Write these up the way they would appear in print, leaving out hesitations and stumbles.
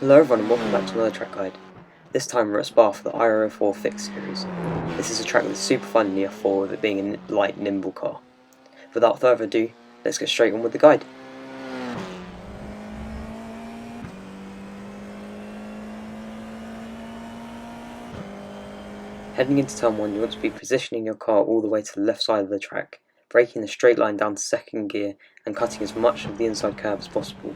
Hello everyone and welcome back to another track guide. This time we're at Spa for the IR-04 Fix series. This is a track that's super fun in the F4 with it being a light, nimble car. Without further ado, let's get straight on with the guide. Heading into turn 1, you want to be positioning your car all the way to the left side of the track, braking a straight line down to second gear and cutting as much of the inside curve as possible,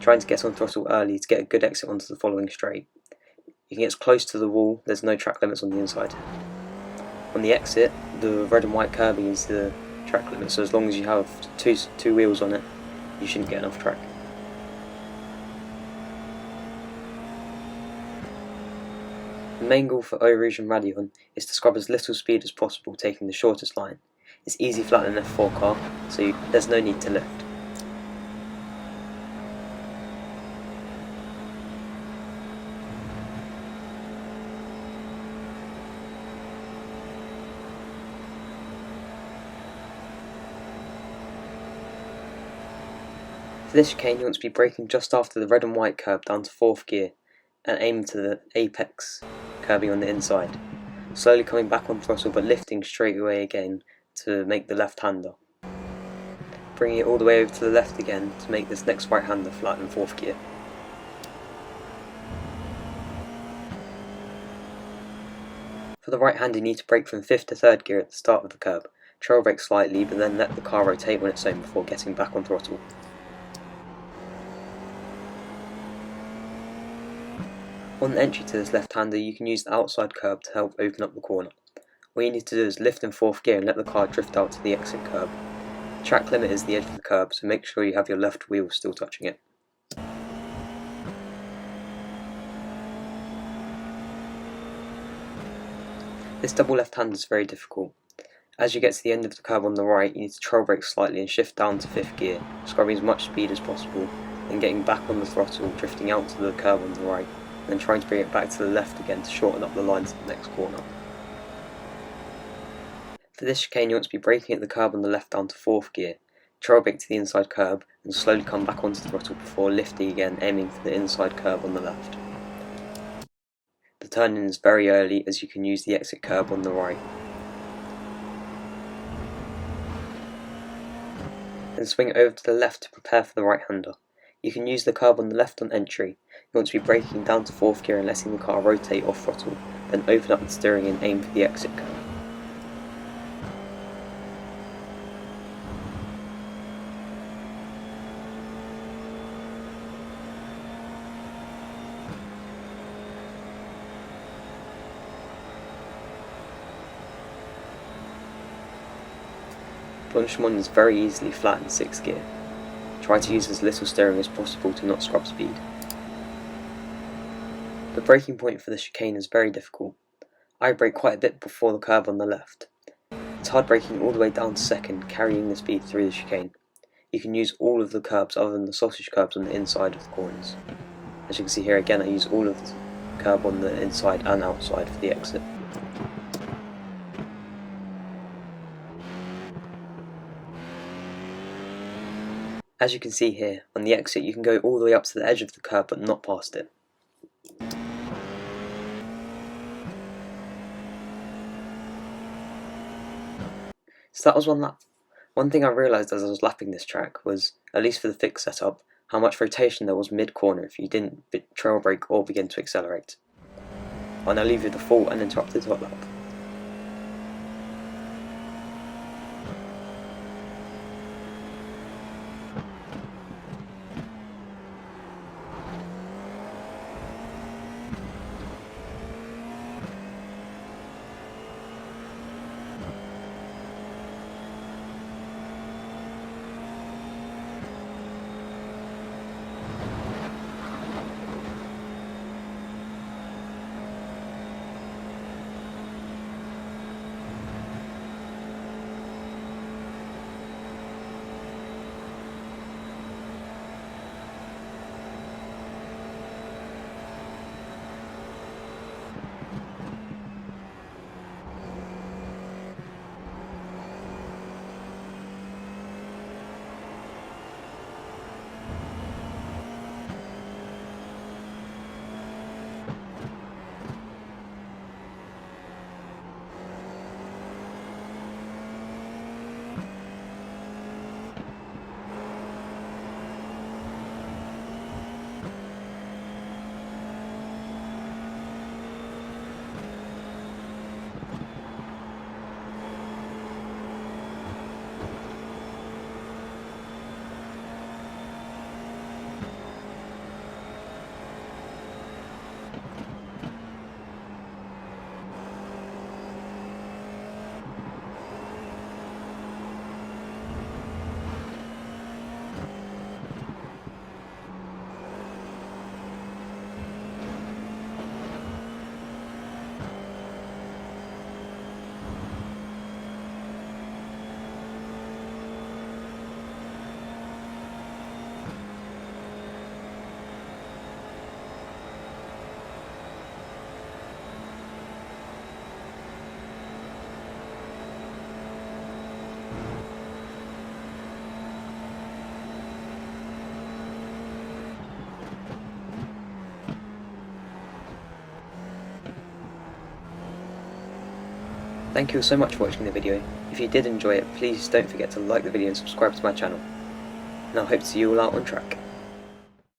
trying to get on throttle early to get a good exit onto the following straight. You can get as close to the wall, there's no track limits on the inside. On the exit, the red and white curbing is the track limit, so as long as you have two wheels on it, you shouldn't get enough track. The main goal for Rouge and Radeon is to scrub as little speed as possible, taking the shortest line. It's easy flat in an F4 car, so there's no need to lift. For this chicane, you want to be braking just after the red and white curb down to 4th gear and aim to the apex curbing on the inside, slowly coming back on throttle but lifting straight away again to make the left-hander, bringing it all the way over to the left again to make this next right-hander flat in 4th gear. For the right-hander, you need to brake from 5th to 3rd gear at the start of the curb, trail brake slightly but then let the car rotate on its own before getting back on throttle. On the entry to this left-hander, you can use the outside curb to help open up the corner. All you need to do is lift in 4th gear and let the car drift out to the exit curb. The track limit is the edge of the curb, so make sure you have your left wheel still touching it. This double left-hander is very difficult. As you get to the end of the curb on the right, you need to trail brake slightly and shift down to 5th gear, scrubbing as much speed as possible, then getting back on the throttle, drifting out to the curb on the right, then trying to bring it back to the left again to shorten up the line to the next corner. For this chicane, you want to be braking at the curb on the left down to 4th gear, trail brake to the inside curb and slowly come back onto the throttle before lifting again, aiming for the inside curb on the left. The turn in is very early as you can use the exit curb on the right. Then swing over to the left to prepare for the right-hander. You can use the curb on the left on entry. You want to be braking down to 4th gear and letting the car rotate off throttle, then open up the steering and aim for the exit curb. Blanchimont is very easily flat in 6th gear. Try to use as little steering as possible to not scrub speed. The braking point for the chicane is very difficult. I brake quite a bit before the curb on the left. It's hard braking all the way down to 2nd, carrying the speed through the chicane. You can use all of the curbs other than the sausage curbs on the inside of the corners. As you can see here again, I use all of the curb on the inside and outside for the exit. As you can see here, on the exit you can go all the way up to the edge of the curb but not past it. So that was one lap. One thing I realised as I was lapping this track was, at least for the fixed setup, how much rotation there was mid-corner if you didn't trail brake or begin to accelerate. I'll now leave you the full uninterrupted hot lap. Thank you all so much for watching the video. If you did enjoy it, please don't forget to like the video and subscribe to my channel. And I hope to see you all out on track.